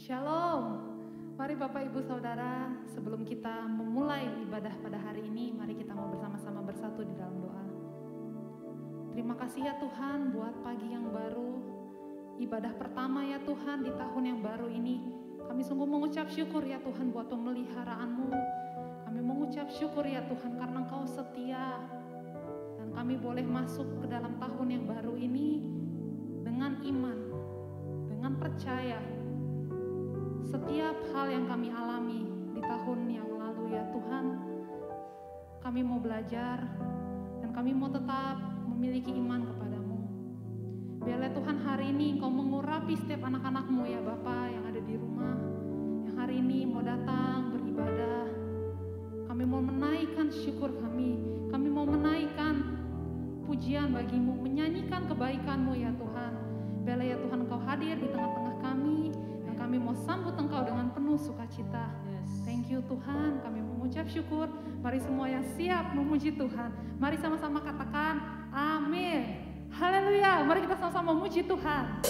Shalom. Mari Bapak Ibu Saudara, sebelum kita memulai ibadah pada hari ini, mari kita mau bersama-sama bersatu di dalam doa. Terima kasih ya Tuhan buat pagi yang baru, ibadah pertama ya Tuhan di tahun yang baru ini. Kami sungguh mengucap syukur ya Tuhan buat pemeliharaan-Mu. Kami mengucap syukur ya Tuhan karena Engkau setia. Dan kami boleh masuk ke dalam tahun yang baru ini dengan iman, dengan percaya. Setiap hal yang kami alami di tahun yang lalu ya Tuhan, kami mau belajar dan kami mau tetap memiliki iman kepadamu. Biarlah Tuhan hari ini Engkau mengurapi setiap anak-anak-Mu ya Bapa yang ada di rumah, yang hari ini mau datang beribadah. Kami mau menaikkan syukur kami mau menaikkan pujian bagimu, menyanyikan kebaikan-Mu ya Tuhan. Biarlah ya Tuhan Engkau hadir di tengah-tengah kami, dan kami mau sambut Engkau dengan penuh sukacita. Thank you Tuhan, kami mengucap syukur. Mari semua yang siap memuji Tuhan, mari sama-sama katakan amin. Haleluya, mari kita sama-sama memuji Tuhan.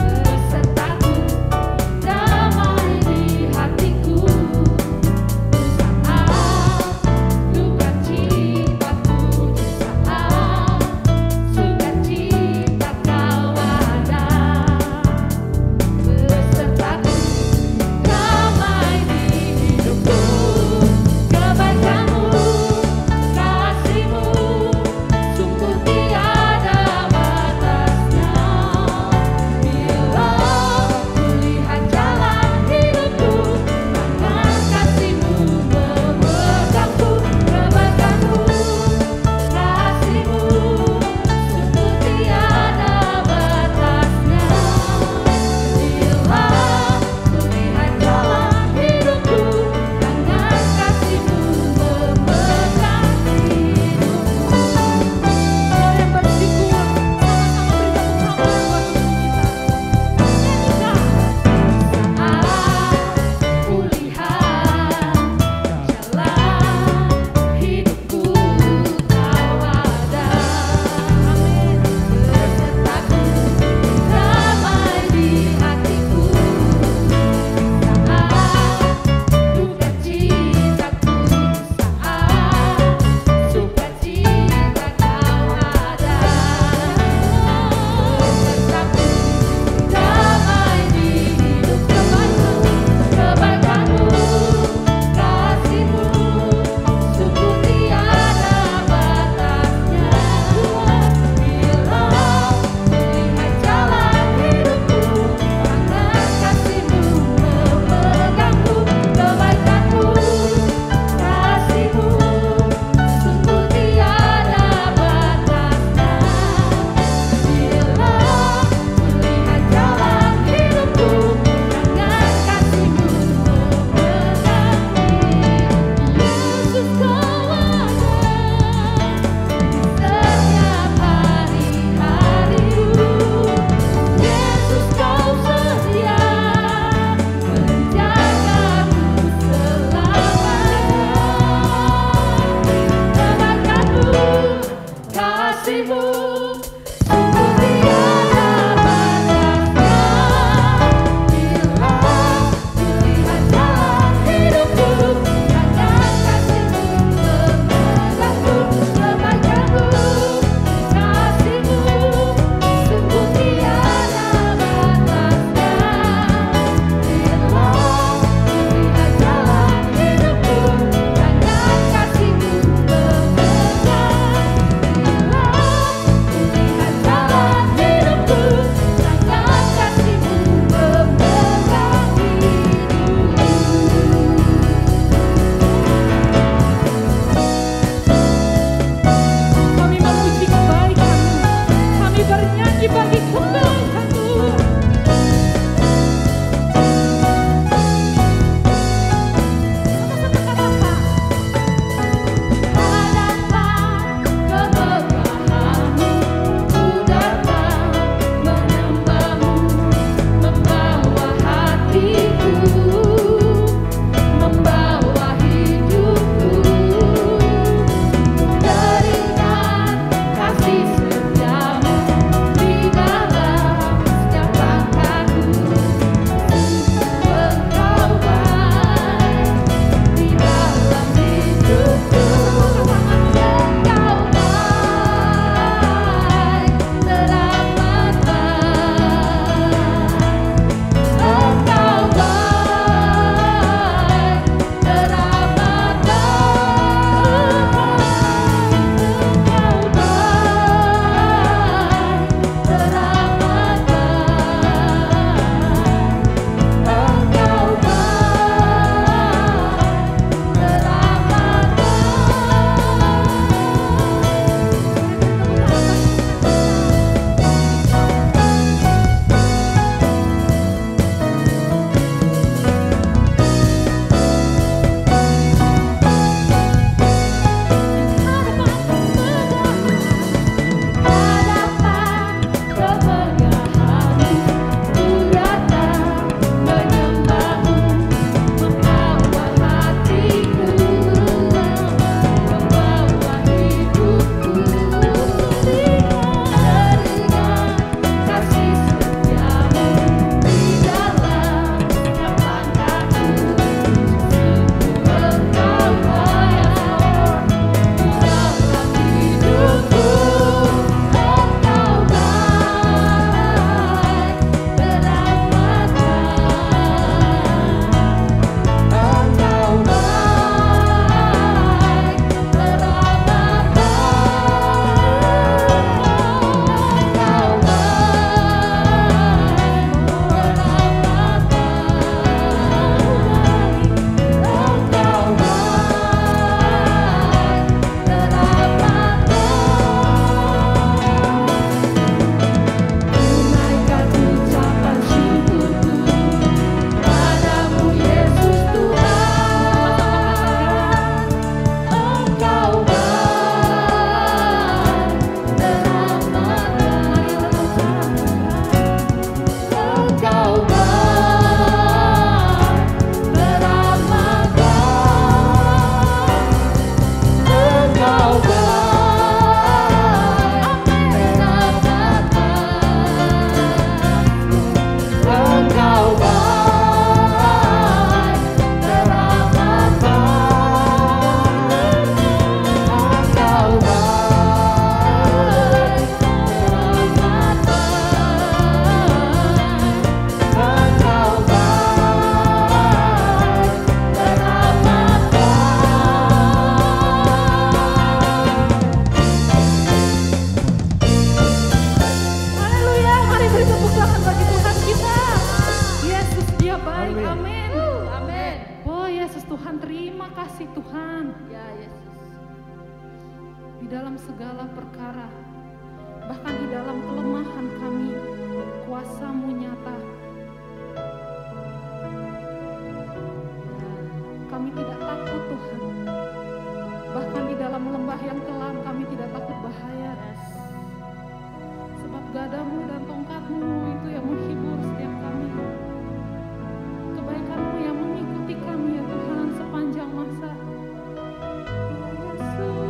Besertaku segala perkara. Bahkan di dalam kelemahan kami, kuasa-Mu nyata. Kami tidak takut Tuhan. Bahkan di dalam lembah yang kelam kami tidak takut bahaya. Sebab gadamu dan tongkat-Mu itu yang menghibur setiap kami. Kebaikan-Mu yang mengikuti kami ya Tuhan sepanjang masa. Yesus, kami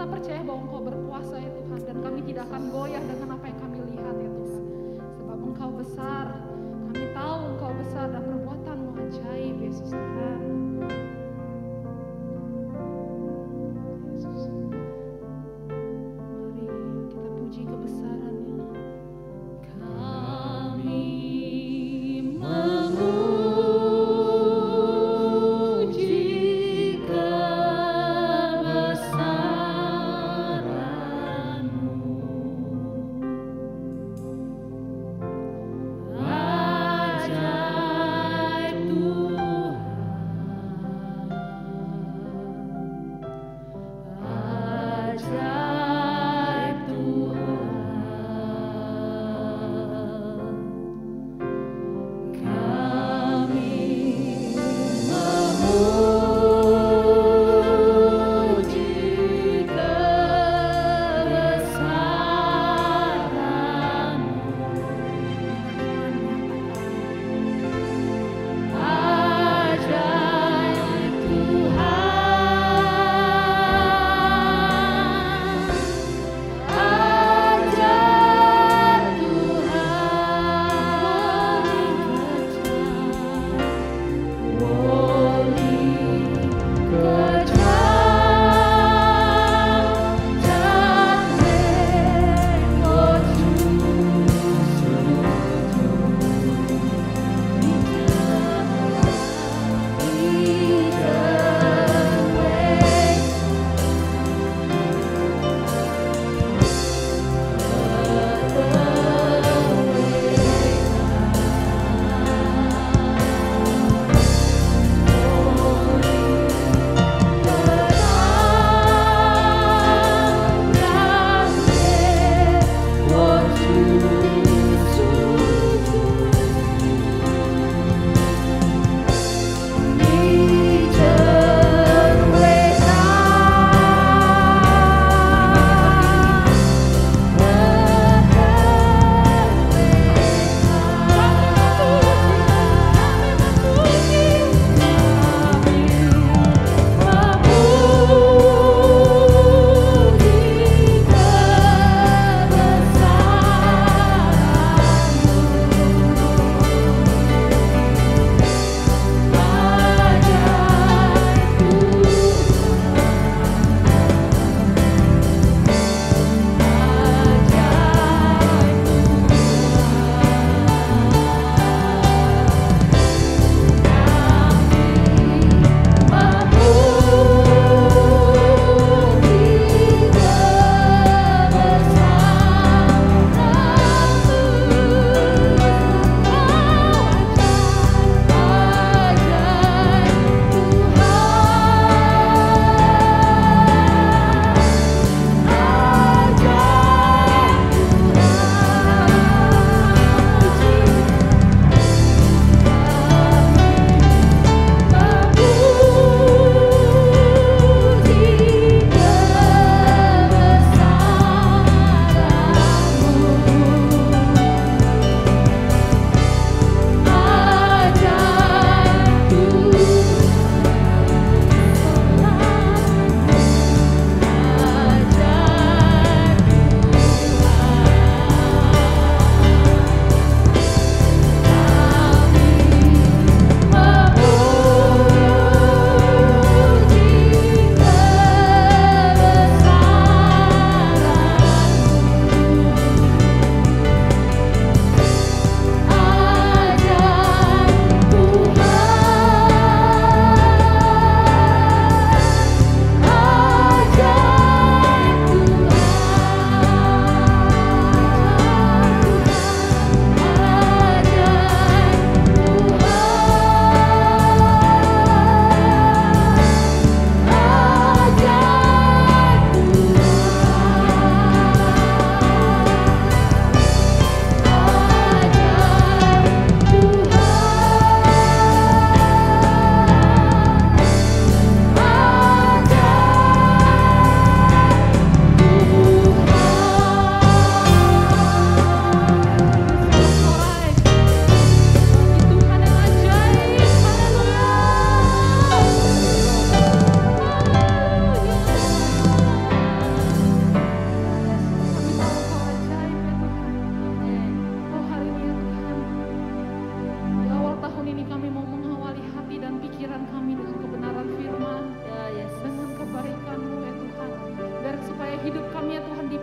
kita percaya bahwa Engkau berkuasa ya Tuhan, dan kami tidak akan goyah dengan apa yang kami lihat ya Tuhan. Sebab Engkau besar, kami tahu Engkau besar dan perbuatan-Mu ajaib Yesus Tuhan. Yesus, mari kita puji kebesaran-Nya. Kami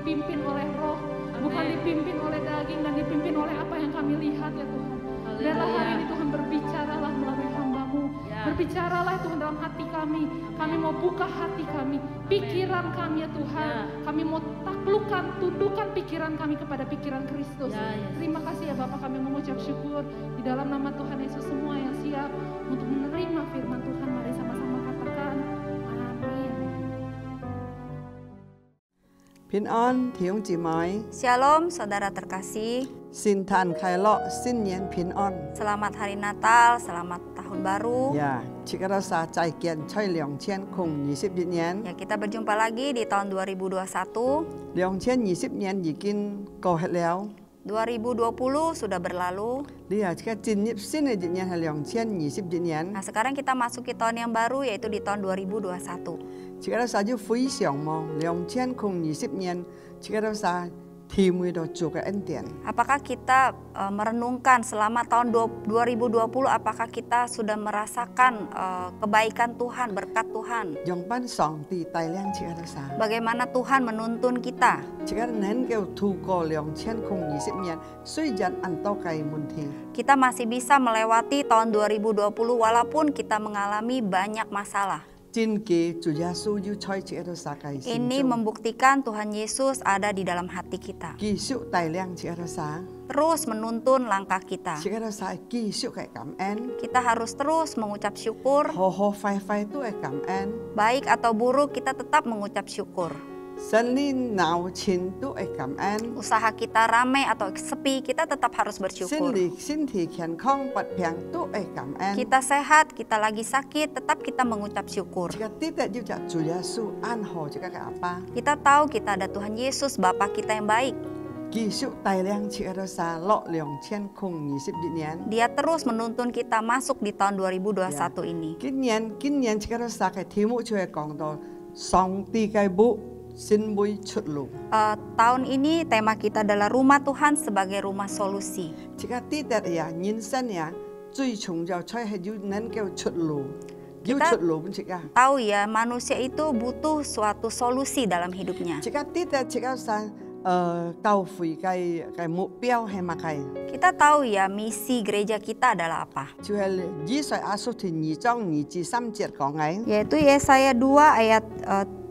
dipimpin oleh roh, bukan dipimpin oleh daging dan dipimpin oleh apa yang kami lihat ya Tuhan. Biarlah hari ini Tuhan berbicaralah melalui hamba-Mu. Berbicaralah Tuhan dalam hati kami. Kami mau buka hati kami, pikiran kami ya Tuhan. Kami mau taklukkan, tundukkan pikiran kami kepada pikiran Kristus. Terima kasih ya Bapak, kami mengucap syukur di dalam nama Tuhan Yesus. Semua yang siap untuk menerima firman Tuhan, mari sama-sama katakan amin. 平安，弟兄姊妹， Shalom saudara terkasih, 圣诞快乐，新年平安。 selamat hari Natal, selamat tahun baru. 呀，这个是再见，在2021年， Ya, kita berjumpa lagi di tahun 2021. 2020年已經過去了。 2020 sudah berlalu. 你啊，這個進入新嘅一年係2021年， Nah, sekarang kita masuk ke tahun yang baru yaitu di tahun 2021. 這個是要非常忙。2020年，這個是甜美到做嘅恩典。 Apakah kita merenungkan selama tahun 2020, apakah kita sudah merasakan kebaikan Tuhan, berkat Tuhan? 讓班上帝帶領這個是， Bagaimana Tuhan menuntun kita? 這個能夠度過2020年，雖然很多嘅問題。 Kita masih bisa melewati tahun 2020 walaupun kita mengalami banyak masalah. 真嘅主耶穌要在這個世界上 Ini membuktikan Tuhan Yesus ada di dalam hati kita. 繼續帶領這個世， Terus menuntun langkah kita. 這個世繼續嘅感恩， Kita harus terus mengucap syukur. 好好快快都係感恩， Baik atau buruk, kita tetap mengucap syukur. 生理鬧錢都係感恩， Usaha kita ramai atau sepi, kita tetap harus 心 bersyukur. 理身體健康不平都係感恩。 Kita sehat, kita lagi sakit, tetap kita mengucap syukur. 這個啲得要就主耶穌安好這個嘅阿爸， Kita tahu kita ada Tuhan Yesus, Bapa kita yang baik. 繼續帶領這個世落2021年。 Dia terus menuntun kita masuk di tahun 2021 ini. 今年這個世嘅題目就係講到上帝嘅母先會出路。 Tahun ini tema kita adalah rumah Tuhan sebagai rumah solusi. 這個啲得呀，人生呀，最重要在係要能夠出路，要出路咁這個。 Tahu ya, manusia itu butuh suatu solusi dalam hidupnya. 這個啲得這個是教會嘅目標係乜嘢？ Kita tahu ya, misi gereja kita adalah apa? 就係以賽亞書第2章2至3節講嘅。 Yaitu Yesaya 2 ayat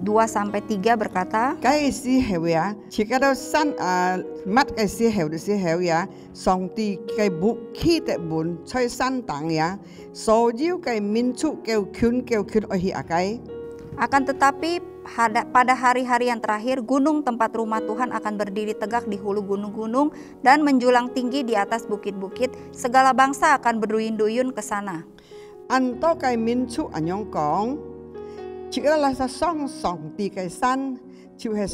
2-3 berkata, 嗰時候呀，這個都乜嘅時候嘅時候呀，上帝嘅武器的門在山頂呀，所有嘅民族叫權愛去阿計。 akan tetapi pada hari-hari yang terakhir, gunung tempat rumah Tuhan akan berdiri tegak di hulu gunung-gunung dan menjulang tinggi di atas bukit-bukit. Segala bangsa akan berduyun-duyun ke sana. 很多嘅民族咁樣講，這個係上帝嘅山，就係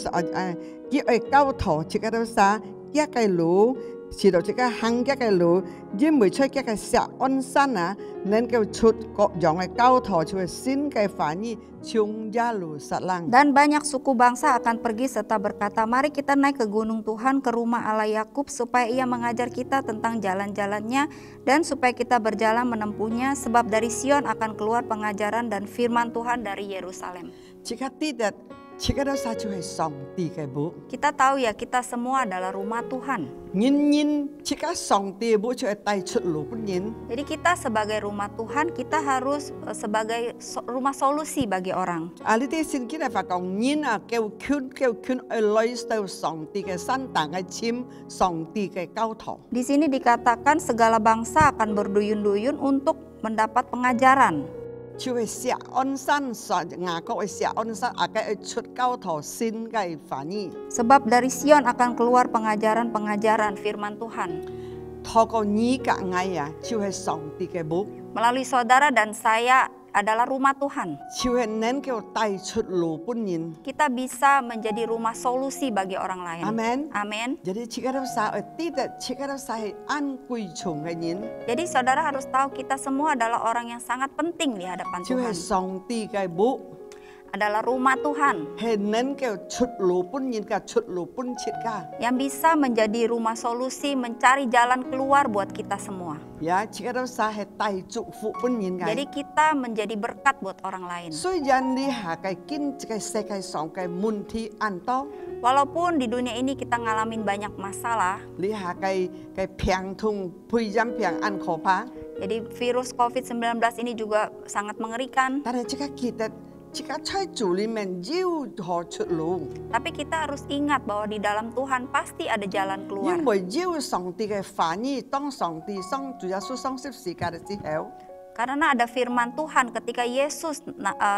叫係交託，這個都係一個路，是到這個行一個路，因為出一個錫安山啊，能夠出各樣嘅交託，就係新嘅反應，從耶路撒冷。 Dan banyak suku bangsa akan pergi serta berkata, mari kita naik ke gunung Tuhan, ke rumah Allah Yakub, supaya ia mengajar kita tentang jalan-jalannya, dan supaya kita berjalan menempuhnya, sebab dari Sion akan keluar pengajaran dan firman Tuhan dari Yerusalem. 這個啲嘅，這個都係就係上帝嘅母。 Kita tahu ya, kita semua adalah rumah Tuhan. 人這個上帝嘅母就係帶出路俾人。 Jadi kita sebagai rumah Tuhan, kita harus sebagai rumah solusi bagi orang. 呢啲聖經係發講人啊，叫權去來到上帝嘅山頂嘅簽上帝嘅交託。 Di sini dikatakan segala bangsa akan berduyun-duyun untuk mendapat pengajaran. 就係錫安山上雅各嘅錫安山，阿嘅出交託新嘅反應。 Sebab dari Sion akan keluar pengajaran-pengajaran firman Tuhan. 透過你嘅愛啊，就係上帝嘅母， Melalui saudara dan saya adalah rumah Tuhan. 就係能夠帶出路俾人。 Kita bisa menjadi rumah solusi bagi orang lain. Amen. Amin. Jadi jika ada usaha, tidak jika ada usaha angkui chung嘅人， Jadi saudara harus tahu kita semua adalah orang yang sangat penting di hadapan 就係 Tuhan. 上帝嘅母， Adalah rumah Tuhan 係能夠出路俾人嘅出路俾切家。 yang bisa menjadi rumah solusi, mencari jalan keluar buat kita semua. Ya, jika ada usaha係帶祝福俾人嘅。 Jadi kita menjadi berkat buat orang lain. 雖然你下嘅經濟世界上嘅問題很多， Walaupun di dunia ini kita ngalamin banyak masalah, 你下嘅病痛配飲病按可怕， jadi virus COVID-19 ini juga sangat mengerikan. 但係即刻記得，即刻在主裏面要何出路， Tapi kita harus ingat bahwa di dalam Tuhan pasti ada jalan 因 keluar. 為要上帝嘅反意，當上帝主耶穌上十字架嘅時候， Karena ada firman Tuhan ketika Yesus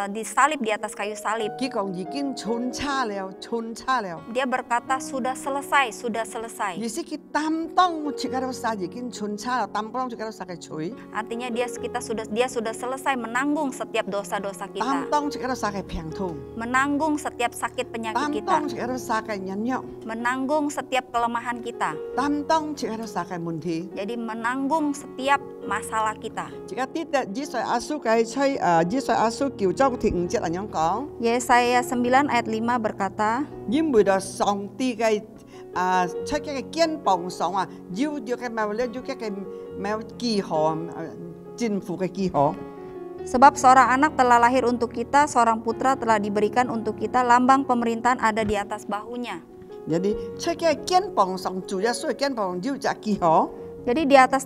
disalib di atas kayu salib. 佢講已經全差了，全差了。 Dia berkata sudah selesai, sudah selesai. 意思佢擔當即刻都殺已經全差了，擔當即刻都殺嘅罪， Artinya dia sudah selesai menanggung setiap dosa-dosa 擔 kita. 當即刻都殺嘅病痛， Menanggung setiap sakit penyakit 擔 kita. 當即刻都殺嘅軟弱， Menanggung setiap kelemahan kita. 擔當即刻都殺嘅問題。 Jadi menanggung setiap masalah kita. 而家啲以賽亞書嘅吹以賽亞書9章第5節咁樣講， Yesaya 9 ayat 5 berkata, 因為到上帝嘅出嘅肩膀上啊，要嘅冇咧，要嘅冇記號，政府嘅記號。 sebab seorang anak telah lahir untuk kita, seorang putra telah diberikan untuk kita, lambang pemerintahan ada di atas bahunya. Jadi 出嘅肩膀上，主耶穌嘅肩膀要隻記號， Jadi di atas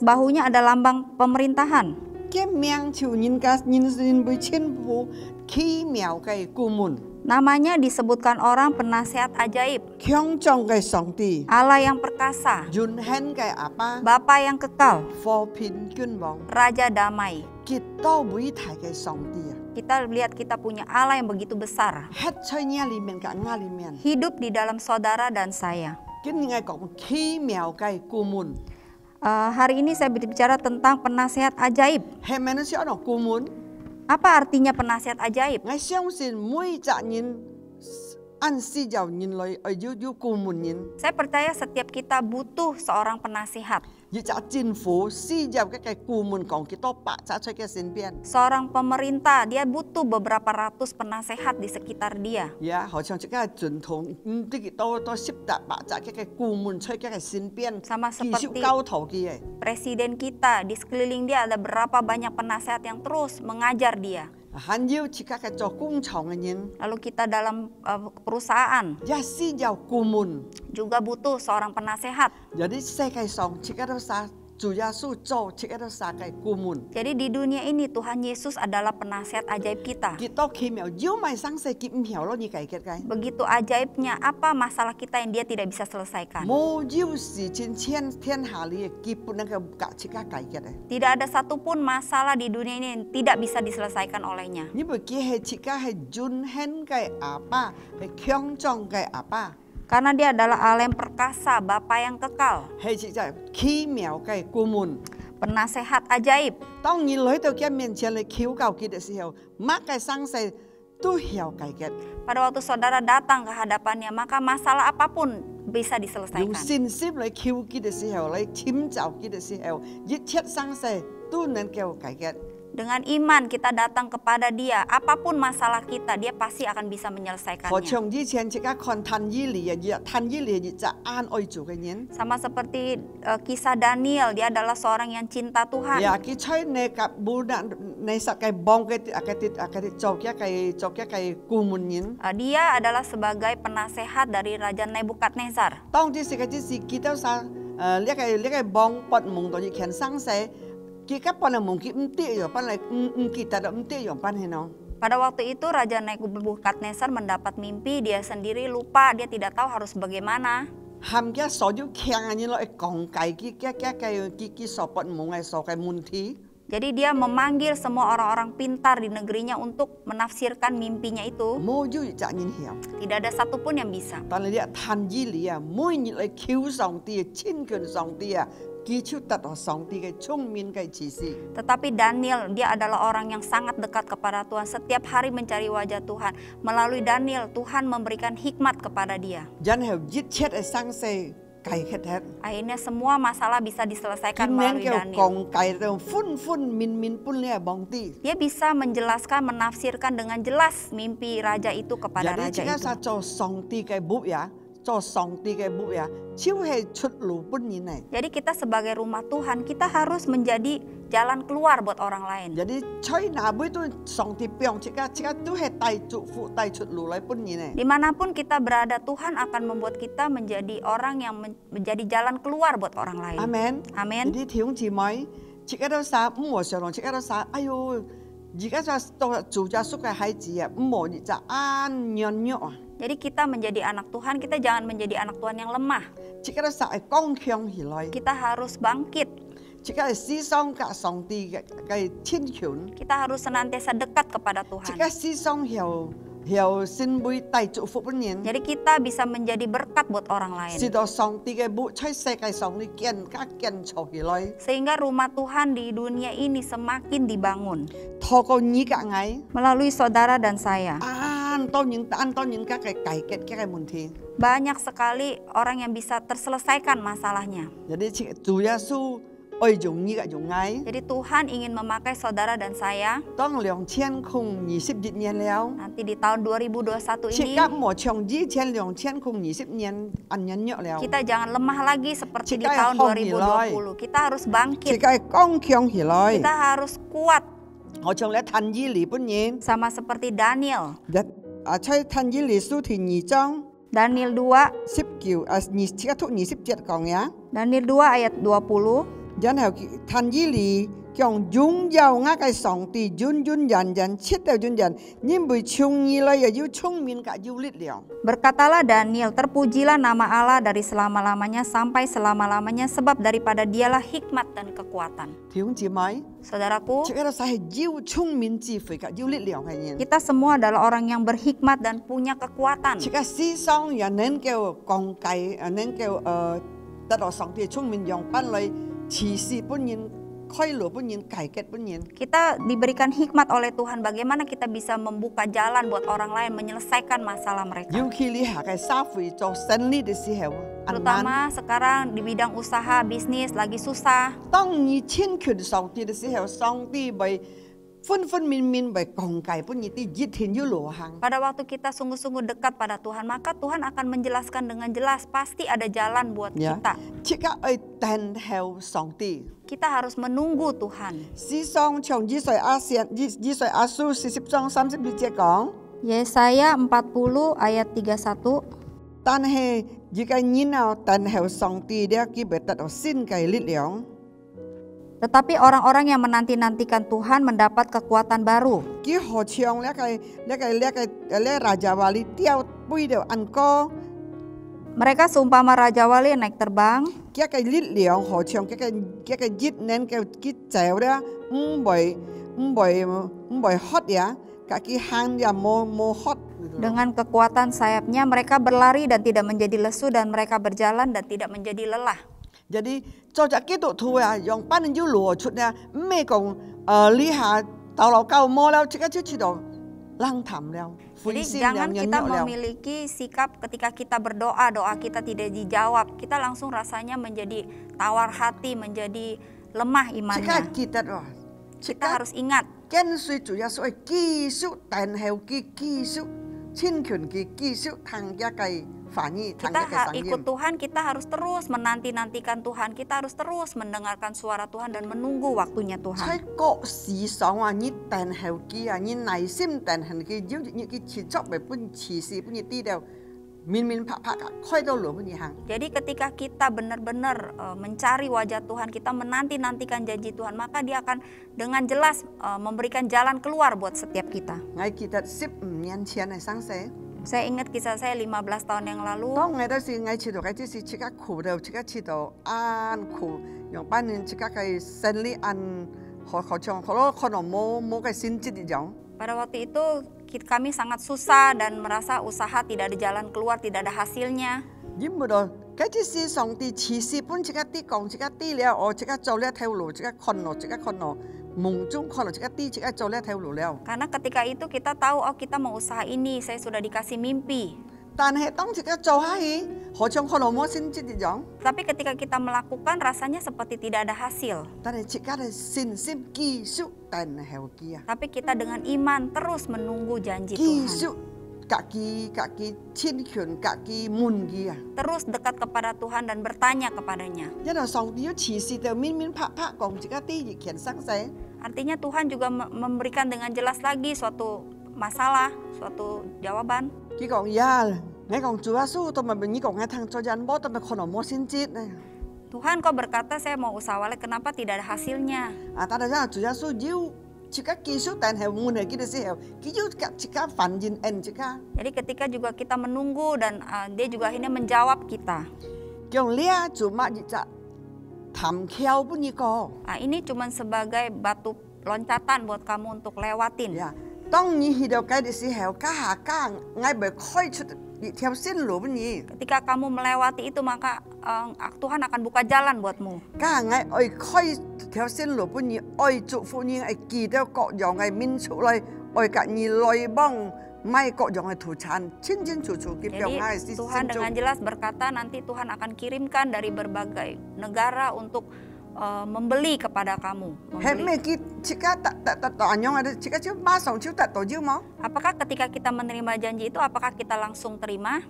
bahunya ada lambang pemerintahan. 嘅名就人家人為千夫奇妙嘅顧問， Namanya disebutkan orang penasehat ajaib, 強壯嘅上帝， Allah yang perkasa, 永恆嘅阿爸， Bapa yang kekal, 和平君王， Raja damai. 極多偉大嘅上帝啊！ Kita lihat kita punya Allah yang begitu besar, 喺在你裏面嘅我裏面， hidup di dalam saudara dan saya. 跟人家講奇妙嘅顧問， Hari ini saya berbicara tentang penasehat ajaib. 係咪你想講顧問？ Apa artinya penasehat ajaib? 我相信每隻人按時就人類要顧問人， Saya percaya setiap kita butuh seorang penasihat, 要隻政府時就嘅顧問講幾多百隻出嘅身邊。 seorang pemerintah, dia butuh beberapa ratus penasehat di sekitar dia. 呀，好像這個總統，啲多10隻百隻嘅顧問出嘅身邊， Sama 繼 seperti 續交頭嘅。 presiden kita, di sekeliling dia ada berapa banyak penasehat yang terus mengajar dia. 還要即刻嘅做工廠嘅人， Lalu kita dalam perusahaan 一時就顧問。 juga butuh seorang penasehat. 有啲世界上即刻都殺主耶穌做，即刻都殺嘅顧問。 Jadi di dunia ini Tuhan Yesus adalah penasehat ajaib kita. 幾多奇妙，要咪生世結唔曉咯，你解決嘅。 Begitu ajaibnya apa masalah kita yang dia tidak bisa selesaikan. 冇要事情天下裏基本能夠即刻解決嘅。 Tidak ada satupun masalah di dunia ini yang tidak bisa diselesaikan olehnya. 因為佢係即刻係永恆嘅阿爸，係強壯嘅阿爸。 Karena dia adalah Allah yang perkasa, Bapa yang kekal, 係即係奇妙嘅顧問。 penasehat ajaib. 當你來到佢面前嚟求告佢嘅時候，乜嘅生死都要解決。 Pada waktu saudara datang ke hadapannya, maka masalah apapun bisa 用 diselesaikan. 信心嚟求佢嘅時候，嚟尋找佢嘅時候，一切生死都能夠解決。 Dengan iman kita datang kepada dia, apapun masalah kita, dia pasti akan bisa 何 menyelesaikannya. 從以前即刻看探伊利啊，探伊利就安愛做嘅人。 Sama seperti kisah Daniel, dia adalah seorang yang cinta Tuhan. 呀，佢吹你夾冇你實嘅幫嘅做嘅顧問人。 Dia adalah sebagai penasehat dari Raja Nebukadnezar. 當啲時嘅啲事見到晒呢個幫不蒙到以前生死。 Kita pernah mungkin enti ya, pernah kita ada enti ya, pernah no. Pada waktu itu Raja Nebukadnezar mendapat mimpi, dia sendiri lupa, dia tidak tahu harus bagaimana. Hamnya soju kiangannya lo kongkai kiki sopat mungai sokai munti. Jadi dia memanggil semua orang-orang pintar di negerinya untuk menafsirkan mimpinya itu. Moju jangan hiam. Tidak ada satupun yang bisa. Tapi dia tanjili ya, mau nyilai kiu song dia, cinkan song dia. Tetapi Daniel, dia adalah orang yang sangat dekat kepada Tuhan. Setiap hari mencari wajah Tuhan. Melalui Daniel, Tuhan memberikan hikmat kepada dia. Akhirnya semua masalah bisa diselesaikan melalui Daniel. Dia bisa menjelaskan, menafsirkan dengan jelas mimpi raja itu kepada raja itu. 超係出路本人嚟。 Jadi kita sebagai rumah Tuhan, kita harus menjadi jalan keluar buat orang lain. Jadi 在哪位都上帝表，即個都係帶祝福、帶出路嚟本人嚟。 Dimanapun kita berada, Tuhan akan membuat kita menjadi orang yang menjadi jalan keluar buat orang lain. Amen。 Amin. 啲弟兄姊妹，即個都啥唔和上龍，即個都啥，哎呦，而家就到做家屬嘅孩子啊，唔和就安軟弱啊， Jadi kita menjadi anak Tuhan, kita jangan menjadi anak Tuhan yang lemah. 即個都啥係剛強起來， Kita harus bangkit. 即個係思想กับ上帝嘅親權， Kita harus senantiasa dekat kepada 即 Tuhan. 個思想係先會帶祝福本人。 Jadi kita bisa menjadi berkat buat orang 是 lain. 到上帝嘅母喺世界上你建造起來， Sehingga rumah Tuhan di dunia ini semakin dibangun 透過你嘅愛， melalui saudara dan saya. 按到人家嘅解決嘅問題。 Banyak sekali orang yang bisa terselesaikan masalahnya. Jadi 主耶穌愛用你嘅用愛， Jadi Tuhan ingin memakai saudara dan saya 當2021年了， nanti di tahun 2021 切 ini 格莫像以前2020年按人約了， kita jangan lemah lagi seperti di Kita tahun hong hilai. 2020. Kita harus 切 bangkit. 格剛強起來 Kita，harus kuat 我像咧趁以利本人， sama seperti Daniel. 在趁以利書第2章 Daniel 2, 19切到27講呀， Daniel 2 ayat 20. 然後趁以利將榮耀我嘅上帝遠遠人人切到遠人，因為從以來又要聰明嘅要力量。 Berkatalah Daniel, terpujilah nama Allah dari selama-lamanya sampai selama-lamanya, sebab daripada dialah hikmat dan kekuatan. 弟兄姊妹， Saudaraku, 這個係要聰明智慧嘅要力量嘅人。 kita semua adalah orang yang berhikmat dan punya kekuatan. 這個思想也能夠講解，能夠得到上帝聰明用本來啟示本人、開路本人、解決本人。 Kita diberikan hikmat oleh Tuhan bagaimana kita bisa membuka jalan buat orang lain menyelesaikan masalah mereka. 尤其你下嘅社會做生意嘅時候，很難。 Terutama sekarang di bidang usaha, bisnis lagi susah. 當你謙缺上帝嘅時候，上帝會分明會講解本人啲熱天要路行。 Pada waktu kita sungguh-sungguh dekat pada Tuhan, maka Tuhan akan menjelaskan dengan jelas, pasti ada jalan buat Ya. kita. 這個係等候上帝。 Kita harus menunggu Tuhan. 思想從以賽亞書40章32節講。 Yesaya 40 ayat 31. 但係而家人啊，等候上帝咧，佢會得到新嘅力量。 Tetapi orang-orang yang menanti-nantikan Tuhan mendapat kekuatan baru. 佢好像咧Raja Wali 掉背到安哥， Mereka seumpama Raja Wali naik terbang, 佢嘅力量好像佢嘅熱能嘅佢走咧，唔會喝呀，佢行也冇喝。 dengan kekuatan sayapnya mereka berlari dan tidak menjadi lesu, dan mereka berjalan dan tidak menjadi lelah. Jadi 做隻基督徒啊，用班人要攞出咧，唔係講呢下到老夠摸了，即刻就知道冷淡了， Jadi 灰心 jangan 了， kita 了。 memiliki sikap ketika kita berdoa, doa kita tidak dijawab, kita langsung rasanya menjadi tawar hati, menjadi lemah 即刻 imannya. 記得喎，即 Kita 刻 harus ingat, 跟隨主耶穌繼續等候佢，繼續親近佢，繼續行一個反應，行 kita 一個 ikut 聲音。 Tuhan, kita harus terus menanti-nantikan Tuhan, kita harus terus mendengarkan suara Tuhan dan menunggu waktunya 在 Tuhan. 各時上啊，你等候佢啊，你耐心等候佢，要你佢持續為本持事本啲了，面拍啊，開到路本嘢行。 Jadi ketika kita benar-benar mencari wajah Tuhan, kita menanti-nantikan janji Tuhan, maka Dia akan dengan jelas memberikan jalan keluar buat setiap kita. 我記得15年前嘅生死， Saya ingat kisah saya 15 tahun yang lalu. 當我嗰時我知道嗰啲事，即刻苦到，即刻知道安苦，用班人即刻嘅生理安，好像好多可能冇嘅先知一樣。 Pada waktu itu kami sangat susah dan merasa usaha tidak ada jalan keluar, tidak ada hasilnya. 因為到嗰啲事上帝持事本即刻啲講，即刻啲了，我即刻做呢一條路，即刻看落，夢中看落，即刻做呢一條路了。 Karena ketika itu kita tahu, oh kita mau usaha ini, saya sudah dikasih mimpi. 但係當即刻做下去，好像可能冇先知一樣。 Tapi ketika kita melakukan rasanya seperti tidak ada hasil. 但係即刻嘅信心繼續等候佢啊， Tapi kita dengan iman terus menunggu janji 繼 Tuhan. 續 kaki chin kyun kaki mun gi à. Terus dekat kepada Tuhan dan bertanya kepadanya. Nhất là song ti chỉ si tao min min phạ phạ gong chỉ cái ti gì khiển sáng sẽ. Artinya Tuhan juga memberikan dengan jelas lagi suatu masalah, suatu jawaban. Ki gong ya, ngay gong Chúa Giêsu tao mà bên như gong ngay thằng cho dân bố tao mà còn ở mua xin chết này. Tuhan kau berkata saya mau usaha walet, kenapa tidak ada hasilnya? À ta đã ra Chúa Giêsu diu chỉ các kỹ术但係mun係幾多時候，佢要chỉ các phản應en chỉ các. Jadi ketika juga kita menunggu dan dia juga akhirnya menjawab kita. Gong lia cumaจะทำเขียวpunนี่ก็ Ini cuma sebagai batu loncatan buat kamu untuk lewatin. ya 當你去到嗰啲時候，家下家嗌咪開出一條線路punนี่ Ketika kamu melewati itu maka Tuhan akan buka jalan buatmu. 家嗌愛開條線路punนี่愛祝福你愛記得各樣嘅民族嚟愛隔你來幫ไม่各樣嘅土產清清楚楚嘅表 Jadi 態是 Tuhan dengan jelas berkata nanti Tuhan akan kirimkan dari berbagai negara untuk membeli kepada kamu. 係咩嘅？即刻特樣樣嘅，即刻就馬上就得到咗冇？ Apakah ketika kita menerima janji itu apakah kita langsung terima?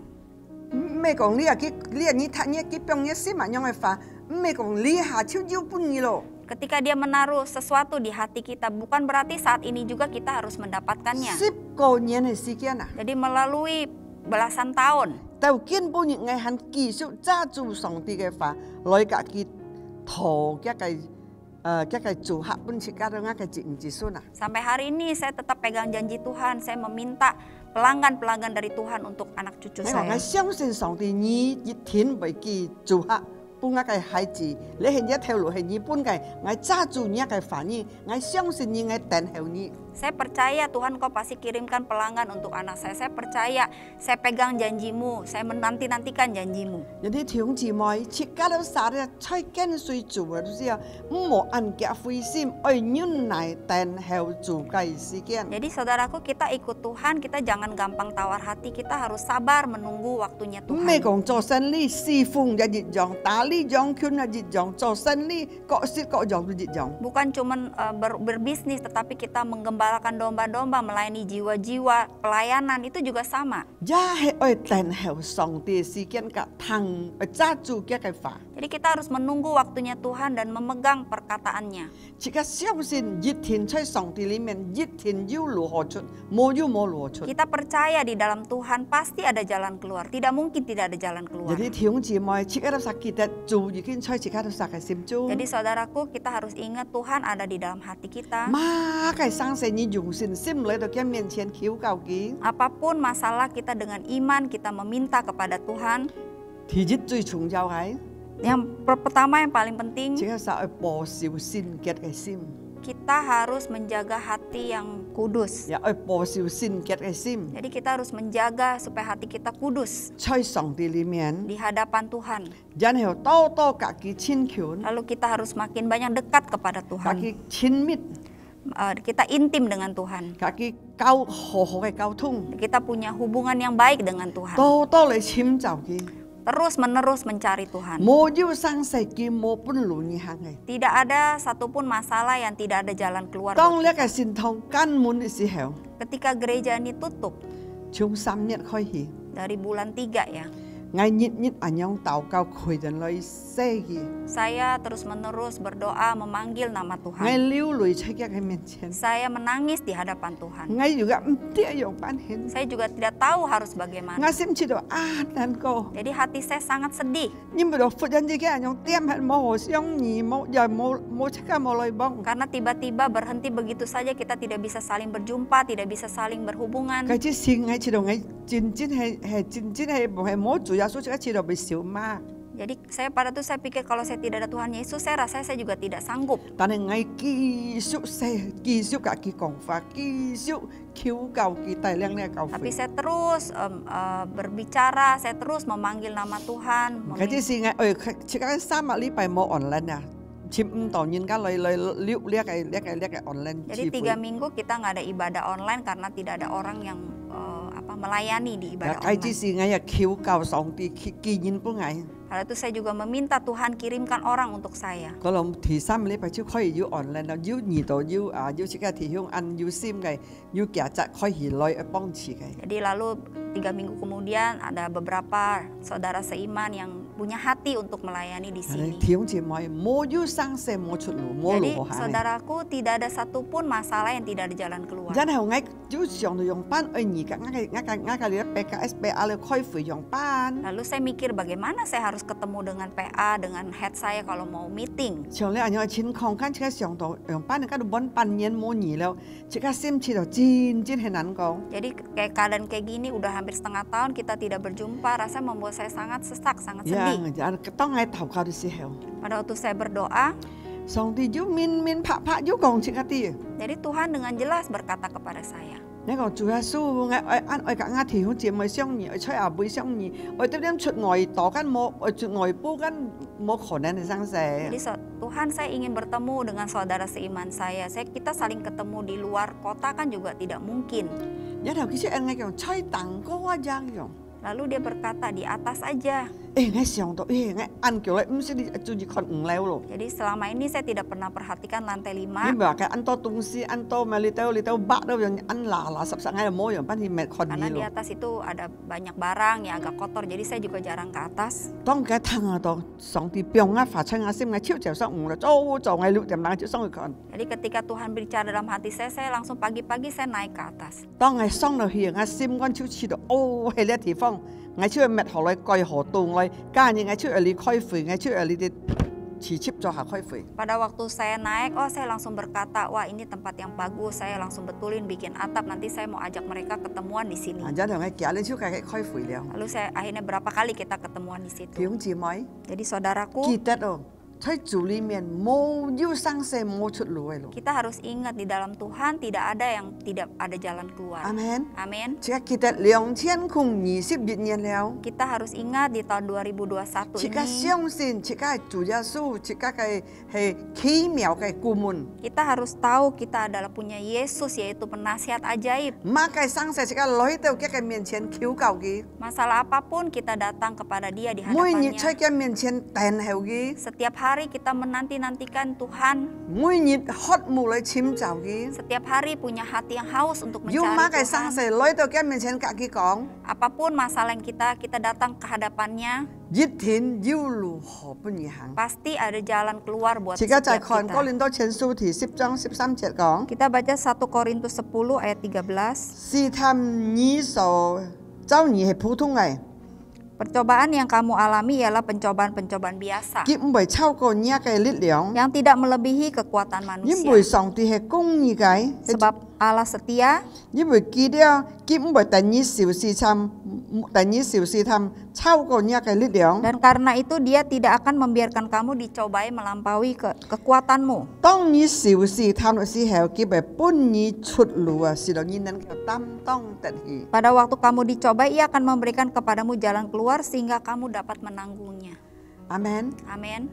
咩講你啊？你睇你嘅表嘢先萬樣嘅法，咩講你下超腰半嘢咯？ Ketika dia menaruh sesuatu di hati kita, bukan berarti saat ini juga kita harus mendapatkannya. 10個年嘅時間啊！ Jadi melalui belasan tahun. 就根本嘅係繼續揸住上帝嘅法，來家己圖一個做客本設家到一個節數啊！ Sampai hari ini saya tetap pegang janji Tuhan, saya meminta pelanggan-pelanggan dari Tuhan untuk anak cucu 你講我 saya. 相信上帝，你一天為佢做客。 搬一個孩子，你係一條路係你搬嘅，我揸住你一個反應，我相信你，我等候你。 Saya percaya Tuhan kau pasti kirimkan pelanggan untuk anak saya. Saya percaya, saya pegang janjimu, saya menanti-nantikan janjimu. 有啲弟兄姊妹，切家都殺咧，吹跟水做啊，都知啊，唔冇按夾灰心，愛忍耐等候做嘅時間。 Jadi saudaraku, kita ikut Tuhan, kita jangan gampang tawar hati, kita harus sabar menunggu waktunya 唔係 Tuhan. 講做生意，侍奉一日樣，打理樣，圈一日樣，做生意各式各樣都一樣。 Bukan cuma berbisnis, tetapi kita menggembalakan domba-domba, melayani jiwa-jiwa, pelayanan itu juga sama. 也係愛等候上帝時間嘅騰，揸住嘅個法。 Jadi kita harus menunggu waktunya Tuhan dan memegang perkataannya. 切家相信一天在上帝裡面，一天要如何出，冇要冇如何出。 Kita percaya di dalam Tuhan pasti ada jalan keluar. Tidak mungkin tidak ada jalan keluar. 有啲弟兄姊妹，切家都實記得做已經在切家都實嘅心中。 Jadi saudaraku, kita harus ingat Tuhan ada di dalam hati kita. 媽嘅生死，你用信心嚟到佢面前求告佢。 Apapun masalah kita dengan iman, kita meminta kepada Tuhan. 第一最重要係， Yang pertama yang paling penting, 切家實係保守聖潔嘅心， kita harus menjaga hati yang kudus. 也係保守聖潔嘅心， Jadi kita harus menjaga supaya hati kita kudus 在上帝裡面， di hadapan Tuhan. 然後多多家己親近， Lalu kita harus makin banyak dekat kepada 家 Tuhan. 己親密， Kita intim dengan Tuhan. 家己好好嘅溝通， Kita punya hubungan yang baik dengan Tuhan. 多多嚟尋找佢。 Terus menerus mencari Tuhan. 冇要生死嘅冇本路你行嘅。 Tidak ada satupun masalah yang tidak ada jalan keluar. 當呢個信徒根本嘅時候， Ketika gereja ini tutup 從3月開始， dari bulan 3 ya. 我日日咁樣禱告，佢人來寫嘅， Saya terus menerus berdoa memanggil nama 我 Tuhan. 流淚出喺佢面前， Saya menangis di hadapan Tuhan. 我如果唔知樣辦起， Saya juga tidak tahu harus bagaimana. 我先知道難過， Jadi hati saya sangat sedih 因為到忽然之間用點係冇互相義，冇又冇即刻冇來幫， karena tiba-tiba berhenti begitu saja, kita tidak bisa saling berjumpa, tidak bisa saling berhubungan. 佢之前我知道我真係冇做耶穌，即刻知道被小媽， Jadi saya pada itu saya pikir kalau saya tidak ada Tuhan Yesus, saya rasa saya juga tidak sanggup. 但係我繼續寫，繼續家己講法，繼續求告佢帶領呢個教 Tapi 會。 saya terus berbicara, saya terus memanggil nama Tuhan. 佢之前我即刻3個禮拜冇 online 啊，接唔到人家來溜呢個 online Jadi 3 minggu kita nggak ada ibadah online karena tidak ada orang yang melayani di 但 ibadah 係只 online. 是我又求教上帝記現本藝， Hal itu saya juga meminta Tuhan kirimkan orang untuk saya. 嗰兩第三禮拜就可以要 online 啦，要二度要要自己提向按要先嘅，要夾雜可以來幫持嘅。 Jadi lalu 3 minggu kemudian ada beberapa saudara seiman yang punya hati untuk melayani di 係 sini. 弟兄姊妹，冇要生死，冇出路，冇 Jadi 路可行嘅。 saudaraku, tidak ada satupun masalah yang tidak ada jalan keluar. 然後我要上到用班，而家我哋 PKSPA 咧開會用班， Lalu saya mikir bagaimana saya harus ketemu dengan PA, dengan head saya kalau mau meeting. 上咧樣嘅情況，跟住上到用班，而家都揾半年冇年了，即刻心切到真係難講。 Jadi kayak keadaan kayak gini udah hampir setengah tahun kita tidak berjumpa, rasanya membuat saya sangat sesak, sangat 呀 sedih. 當我投靠嘅時候， Pada waktu saya berdoa, 上帝要面拍要講即刻啲。 jadi Tuhan dengan jelas berkata kepada saya, 你講主耶穌，我夾弟兄姊妹相遇，吹阿妹相遇，我點樣出外島間冇，出外部間冇可能嘅生死。 jadi Tuhan saya ingin bertemu dengan saudara seiman saya. Kita saling ketemu di luar kota kan juga tidak mungkin. 然後佢說：我講吹蛋糕啊，這樣。 Lalu dia berkata di atas aja. 我想到，我按叫你唔識你注意看5樓咯。 Jadi selama ini saya tidak pernah perhatikan lantai 你 5. 話嘅按多東西，按多咪你兜八都樣按嗱十我又冇樣，班佢咪看 Karena 你 di 咯。 atas itu ada banyak barang yang agak kotor, jadi saya juga jarang ke atas. 當佢聽下到上帝表啊發出我心，我超就上5樓，做我6點鐘就上去看。 Jadi ketika Tuhan bicara dalam hati saya langsung pagi-pagi saya naik ke atas. 當我上到去，我心肝超似到，喺呢地方，我出去滅河來蓋河道來，家人我出去嚟開會，我出去嚟啲持接咗下開會。 Pada waktu saya naik, saya langsung berkata, wah ini tempat yang bagus, saya langsung betulin bikin atap, nanti saya mau ajak mereka ketemuan di sini. 然後我夾你超計開會了， Lalu akhirnya berapa kali kita ketemuan di 弟 situ. 兄姊妹， Jadi saudaraku, 記得哦，喺主裡面冇要生死冇出路嘅咯。 kita harus ingat di dalam Tuhan tidak ada jalan keluar. 阿門。 Amin. 即係記得2021年了。 Kita harus ingat di tahun 2021 即刻 ini 相信，即刻係主耶穌，即刻係奇妙嘅顧問。 kita harus tahu kita adalah punya Yesus yaitu penasihat ajaib. 馬嘅生死即刻來到佢嘅面前求救佢， Masalah apapun kita datang kepada Dia di 每日 hadapannya. 喺佢面前等候佢， Setiap hari kita menanti-nantikan Tuhan. 每日渴慕嚟尋找佢。 Setiap hari punya hati yang haus untuk 要馬 mencari 嘅生 Tuhan. 死來到佢面前，甲佢講： Apapun masalah yang kita datang ke hadapannya, 一天要如何不而行？ pasti ada jalan keluar buat 而家就係 setiap 看哥 kita. 林多前書第10章13節講： Kita baca 1 Korintus 10 ayat 13. 試探你所遭遇係普通嘅， Percobaan yang kamu alami ialah pencobaan-pencobaan biasa 佢唔係超過你嘅力量， yang tidak melebihi kekuatan 因為 manusia. 上帝係公義嘅。 Sebab Allah setia, 因為記得佢唔係等你小試探超過你嘅力量。 dan karena itu Dia tidak akan membiarkan kamu dicobai melampaui kekuatanmu. 當你小試探嘅時候，佢會幫你出路啊，使到你能夠擔當得起。 Pada waktu kamu dicobai, Ia akan memberikan kepadamu jalan keluar sehingga kamu dapat menanggungnya. 阿門。 Amin.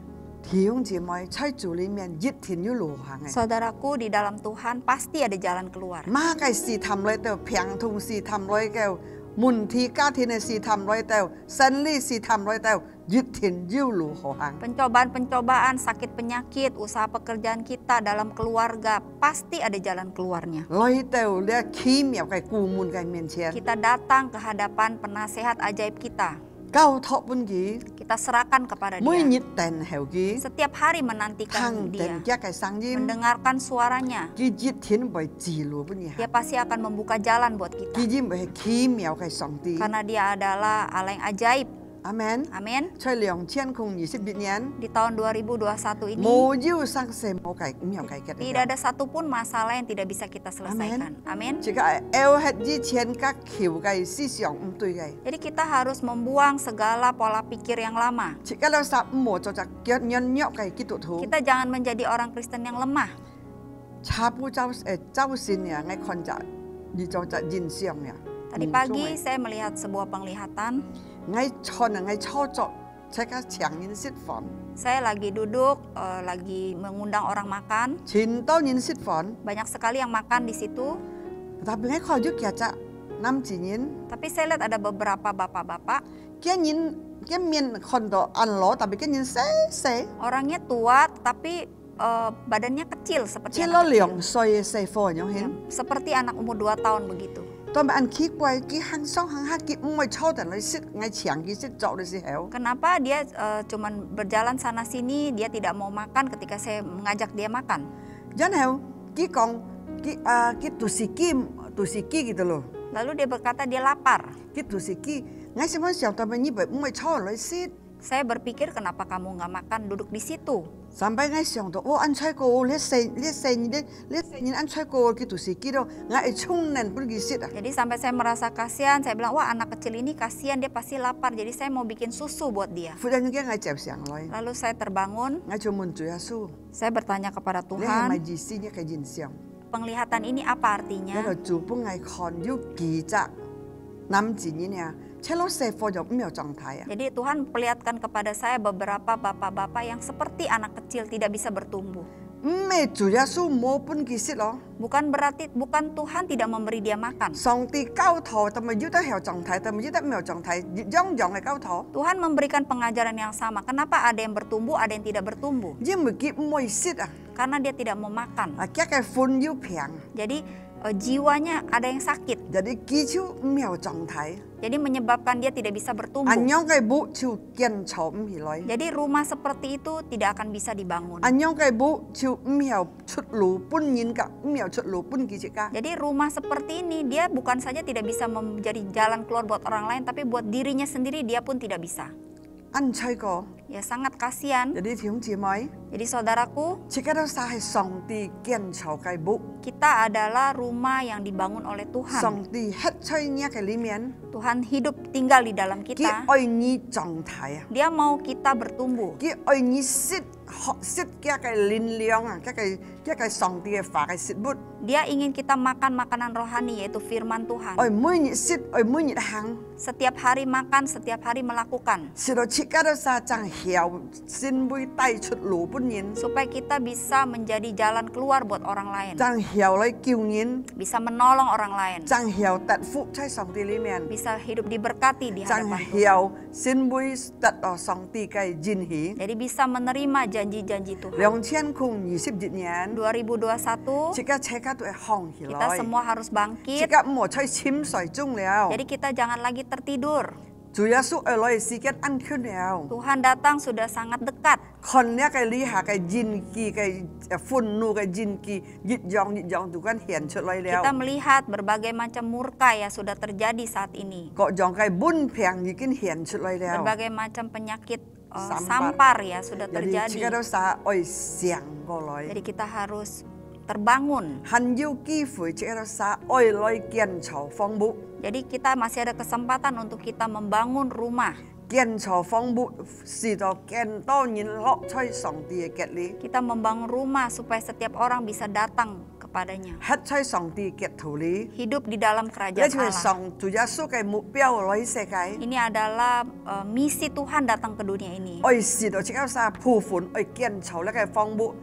弟兄姊妹，喺主裡面一天要路行嘅。 Saudaraku, di dalam Tuhan pasti ada jalan keluar. 馬嘅試探來到，病痛試探來到，問題家庭嘅試探來到，生理試探來到，一天要路行。 Pencobaan-pencobaan, sakit penyakit, usaha pekerjaan kita dalam keluarga pasti ada jalan keluarnya. 來到呢奇妙嘅顧問嘅面前， Kita datang ke hadapan penasehat ajaib kita. 交託本佢， Kita serahkan kepada 每 Dia. 日等候佢， Setiap hari menantikan 聽 Dia, 定一嘅聲音， mendengarkan suaranya. 佢一天會指路本而 Dia 行。 pasti akan membuka jalan buat kita. 佢因為係奇妙嘅上帝。 Karena Dia adalah Allah yang ajaib. 阿門。 Amin. 在2021年， Di tahun 2021 ini 冇要生死冇解決。 tidak ada satupun masalah yang tidak bisa kita selesaikan. Amin. 即係 L 係以前嘅橋嘅思想唔對嘅。 Jadi kita harus membuang segala pola pikir yang lama. 即係เรา實唔好做隻腳軟弱嘅基督徒。 Kita jangan menjadi orang Kristen yang lemah. 查不周線呀，我看着你做隻現象呀。 Tadi pagi saya melihat sebuah penglihatan. 我看啊，我操作，即刻強人釋放， Saya lagi duduk, lagi mengundang orang makan. 全多人釋放。 Banyak sekali yang makan di situ. 但係我看咗其實 nam chỉ nhìn Tapi saya lihat ada beberapa bapak-bapak, cái nhìn cái miền con đó ăn lỗ tapi cái nhìn xe orangnya tua tapi badannya kecil seperti chỉ anak lo kecil. liang xoay xe phò nhau Ya, hin seperti anak umur 2 tahun begitu. tôi mà ăn khí quay cái hàng song hàng hát cái mới cho tận lấy sức ngay chẳng cái sức chỗ để héo Kenapa dia cuman berjalan sana sini, dia tidak mau makan ketika saya mengajak dia makan. dân héo cái con cái tụ sĩ gitu loh Lalu dia berkata dia lapar. cái tụ sĩ ngay xem sao tôi mà như vậy mới cho lấy sức Saya berpikir kenapa kamu nggak makan duduk di situ. sampai ngay xem tôi ăn chay cô lấy xe nhìn ăn chay cô cái tụ sĩ đó ngay chung nên bữa cái sức à Jadi sampai saya merasa kasihan, saya bilang wah anak kecil ini kasihan, dia pasti lapar. Jadi saya mau bikin susu buat dia. phụ nhân cái ngay chèo sáng rồi Lalu saya terbangun, ngay cho mình chúa Giêsu saya bertanya kepada lấy hai mai Tuhan, gì xin cái nhìn xem penglihatan ini apa cái artinya? là chủ bưng ngay con yêu kỳ trạng năm chỉ như nè chế lo xe phô dọc miêu trạng thái à Jadi Tuhan perlihatkan kepada saya beberapa bapak-bapak yang seperti anak kecil tidak bisa bertumbuh. mẹ chúa Giêsu mua bún kỳ xít lo Bukan berarti bukan Tuhan tidak memberi dia makan. song ti cao thọ tâm mà yêu ta heo trạng thái tâm mà yêu ta miêu trạng thái dòng dòng này cao thọ Tuhan memberikan pengajaran yang sama. Kenapa ada yang bertumbuh, ada yang tidak bertumbuh? nhưng mà kịp môi xít à Karena dia tidak mau makan. cái phun yêu phèn Jadi jiwanya ada yang sakit. jadi kỳ chú miêu trạng thái Jadi menyebabkan dia tidak bisa bertumbuh. anh nhong cái bố chú kiên chậu hỉ lối Jadi rumah seperti itu tidak akan bisa dibangun. anh nhong cái bố chú miêu xuất lũ bún nhìn cả miêu xuất lũ bún kỳ chứ cả Jadi rumah seperti ini dia bukan saja tidak bisa menjadi jalan keluar buat orang lain, tapi buat dirinya sendiri dia pun tidak bisa. anh chơi có Ya sangat kasihan. jadi thiếu chị mấy Jadi saudaraku, chỉ cái đó sai song ti kiên chậu cái bố kita adalah rumah yang dibangun oleh Tuhan. song ti hết chơi nhá cái lý miến Tuhan hidup tinggal di dalam cái kita. oi nhi trạng thái à Dia mau kita bertumbuh. cái oi nhi sit họ sit cái linh liang à cái song ti cái phá cái sit bút Dia ingin kita makan makanan rohani yaitu firman Tuhan. oi mới nhị sit oi mới nhị hàng Setiap hari makan, setiap hari melakukan. sit đó chỉ cái đó sa chẳng hiểu xin bui tay xuất lũ bút nhìn Supaya kita bisa menjadi jalan keluar buat orang lain. chẳng hiểu lấy kiêu nhìn Bisa menolong orang lain. chẳng hiểu tận phụ chơi song ti lý miến Bisa hidup diberkati di chẳng hadapan Tuhan. hiểu xin bui tận ở song ti cái jin hí Jadi bisa menerima janji-janji Tuhan. 2020 年 2021 chỉ cái chơi cái tụi hong hỉ kita lối semua harus chỉ bangkit. cái một chơi chim sỏi chung liao Jadi kita jangan lagi tertidur. Chúa Giêsu ở lại si cái ăn khuyên liao Tuhan datang sudah sangat dekat. con nhá cái lý hạ cái jin ki cái phun nu cái jin ki dịt dòng tụi con hiện trở lại liao Kita melihat berbagai macam murka ya sudah terjadi saat ini. có dòng cái bún phèn như cái hiện trở lại liao Berbagai macam penyakit Sampar. sampar ya sudah jadi chỉ cái terjadi. đó sa oi xiang go lại Jadi kita harus terbangun. hắn yêu ki phủi chỉ cái đó sa oi loi kiên chảo phong bụ Jadi kita masih ada kesempatan untuk kita membangun rumah. kiên chảo phong bụ si đó kiên to nhìn lọ chơi sòng tì kiệt lý Kita membangun rumah supaya setiap orang bisa datang kepadanya. hết chơi sòng tì kiệt thủ lý Hidup di dalam lấy kerajaan chơi Allah. sòng Chúa Giêsu cái mục tiêu lấy xe cái Ini adalah misi Tuhan datang ke dunia ini. oi si đó chỉ cái sa phù phun oi kiên chảo lấy cái phong bụ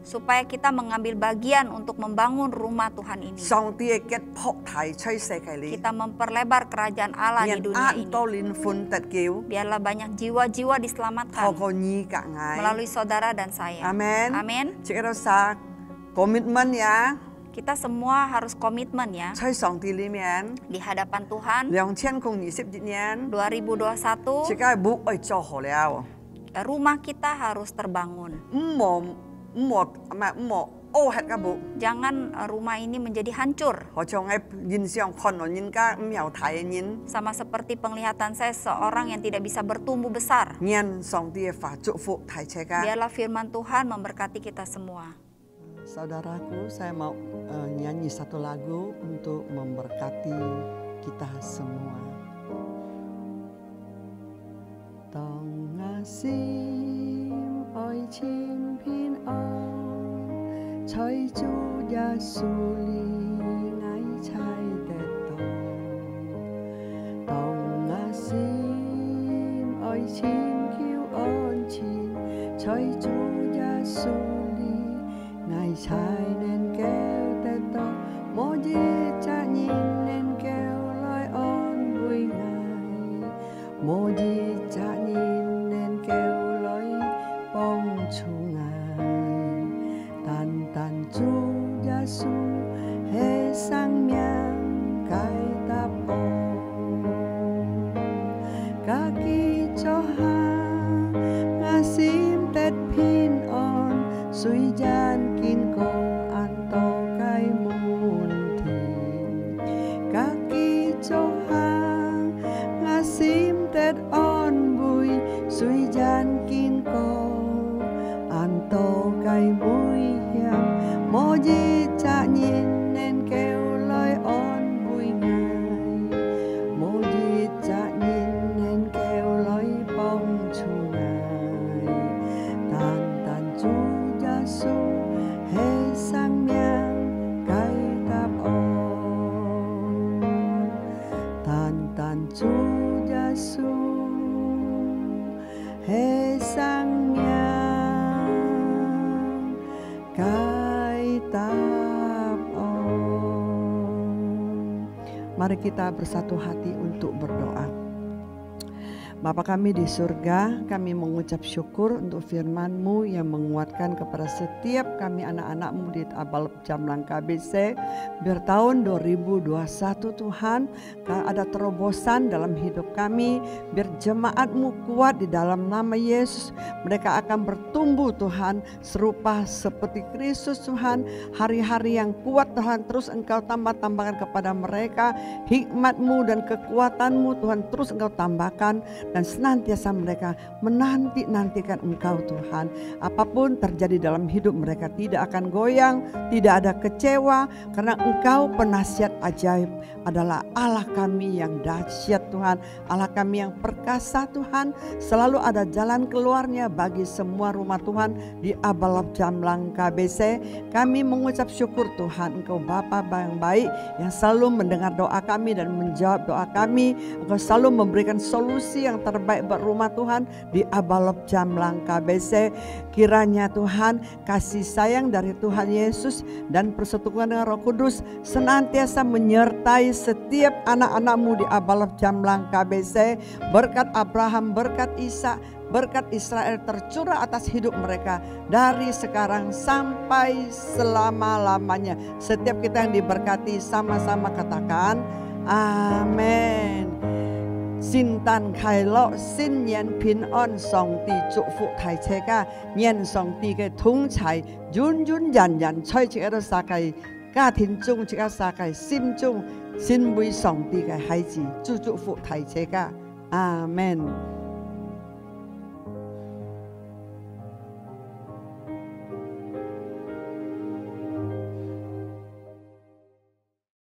Supaya kita mengambil bagian untuk membangun rumah Tuhan ini. sòng tì kiệt phọc thải chơi xe cái lý Kita memperlebar kerajaan Allah di nhận dunia an ini. to linh phun tật kiếu Biarlah banyak jiwa-jiwa thọ diselamatkan có nhi cả ngài melalui saudara dan saya. amen Amin. chỉ cái đó sa commitment ya Kita semua harus komitmen ya chơi sòng tì lý miền di hadapan Tuhan. 2020 年 2021 chỉ cái bụ oi cho họ liao rumah kita harus terbangun. một ô hết cái bộ Jangan rumah ini menjadi hancur. họ cho ngay nhìn xem con nó nhìn cái mèo thái nhìn Sama seperti penglihatan saya seorang yang tidak bisa bertumbuh besar. nhìn song dia phá trụ phụ thái chế cái Biarlah firman Tuhan memberkati kita semua. saudaraku saya mau nyanyi satu lagu untuk memberkati kita semua Tong asim oi chin pin on choi chu ya su li ngai chai te tong asim oi chin kiu on chin choi chu ya su li ngai chai nên kêu te to mo ji cha nhìn nên kêu Chúa Ngài. Tan tan Chúa Giêsu hệ sang miang cai tap o. Kaki cho ha ngasim tet pin on sui jan kin ko anto kai mun thi. Kaki cho ha ngasim tet on bui sui jan kin ko anto kai bui hiam mo ji cha nhìn nên kêu lời on bui ngài. Mo ji cha nhìn nên kêu lời bông chu ngài. Tan tan chu Giêsu hệ sang miang cai tap on. Tan tan chu Giêsu hệ sang miang cai tap on. Mari kita bersatu hati untuk berdoa. Bapa kami di surga, kami mengucap syukur untuk firman-Mu yang menguatkan kepada setiap kami anak-anak-Mu di Abal Jamlang KBC. Biar tahun 2021 Tuhan, ada terobosan dalam hidup kami. Biar jemaat-Mu kuat di dalam nama Yesus. Mereka akan bertumbuh Tuhan, serupa seperti Kristus Tuhan. Hari-hari yang kuat Tuhan, terus Engkau tambahkan kepada mereka. Hikmat-Mu dan kekuatan-Mu Tuhan terus Engkau tambahkan. Dan senantiasa mereka menanti-nantikan Engkau Tuhan. Apapun terjadi dalam hidup mereka tidak akan goyang, tidak ada kecewa. Karena Engkau penasihat ajaib adalah Allah kami yang dahsyat Tuhan. Allah kami yang perkasa Tuhan. Selalu ada jalan keluarnya bagi semua rumah Tuhan di Abalab Jamlang KBC. Kami mengucap syukur Tuhan, Engkau Bapa yang baik yang selalu mendengar doa kami dan menjawab doa kami. Engkau selalu memberikan solusi yang terbaik buat rumah Tuhan di Abalab Jamlang KBC. Kiranya Tuhan kasih sayang dari Tuhan Yesus dan persekutuan dengan Roh Kudus senantiasa menyertai setiap anak-anak-Mu di Abalab Jamlang KBC. Berkat Abraham, berkat Ishak, berkat Israel tercurah atas hidup mereka dari sekarang sampai selama-lamanya. Setiap kita yang diberkati sama-sama katakan amin. Xin tan khai lo xin nhân bình an song ti chúc phúc thai chế ca nhân song ti cái thống chạy yun yun yan yan chơi chỉ ở sa cái gia đình chung chỉ ở sa cái sim chung xin vui song ti cái hai gì chúc phúc thai chế ca amen.